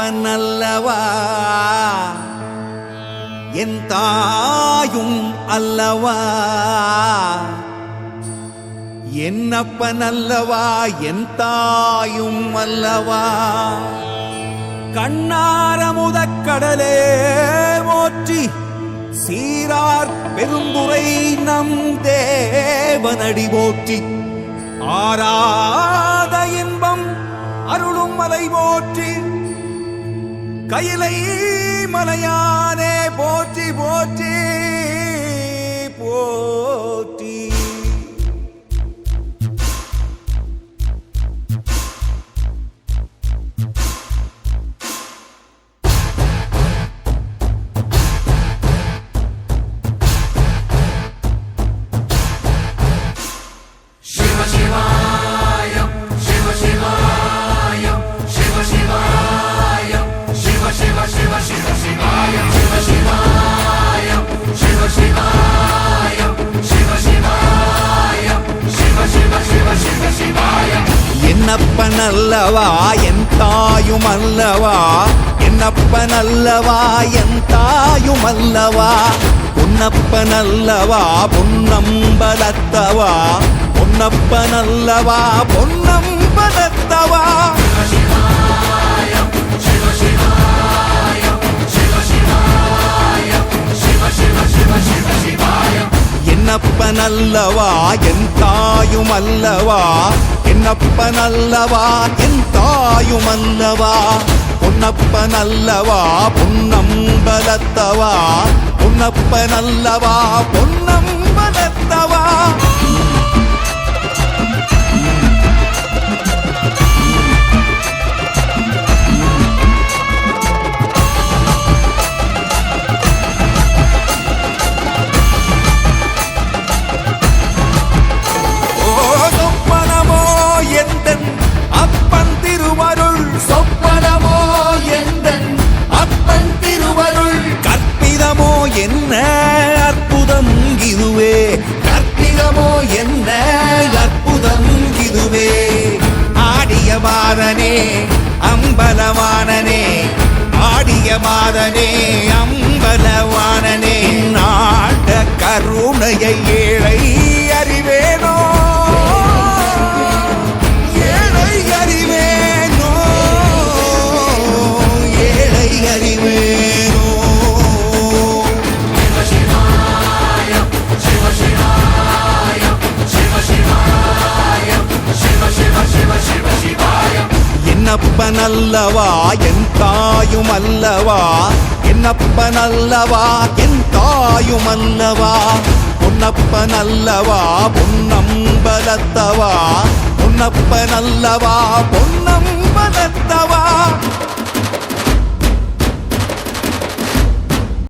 என்னப்பன் அல்லவா என் தாயும் அல்லவா என்னப்பன் அல்லவா என் தாயும் அல்லவா கண்ணாரமுதக் கடலே போற்றி சீரார் பெருந்துரை நம் தேவனடி போற்றி ஆராத இன்பம் அருளும் மலை போற்றி கையிலை மலையானே போற்றி போற்றி போற்றி என்னப்பன் அல்லவா என் தாயும் அல்லவா என்னப்பன் அல்லவா என் தாயும் அல்லவா பொன்னப்பன் அல்லவா பொன்னம்பலத்தவா பொன்னப்பன் அல்லவா பொன்னம்பலத்தவா என்னப்பன் அல்லவா என் தாயும் அல்லவா என்னப்பன் அல்லவா என் தாயும் அல்லவா பொன்னப்பன் அல்லவா பொன்னம்பலத்தவா பொன்னப்பன் அல்லவா பொன்னம்பலத்தவா என்ன அற்புதம் இதுவே கற்பிதமோ என்ன அற்புதம் இதுவே ஆடிய மாதனே அம்பலவானனே ஆடிய மாதனே அம்பலவானனே நாட கருணையை ஏழை அறிவேனோ ஏழை அறிவேனோ ஏழை அறிவேனோ என்னப்பன் அல்லவா என் தாயும் அல்லவா என்னப்பன் அல்லவா என் தாயும் அல்லவா பொன்னப்பன் அல்லவா பொன்னம்பலத்தவா பொன்னப்பன் அல்லவா பொன்னம்பலத்தவா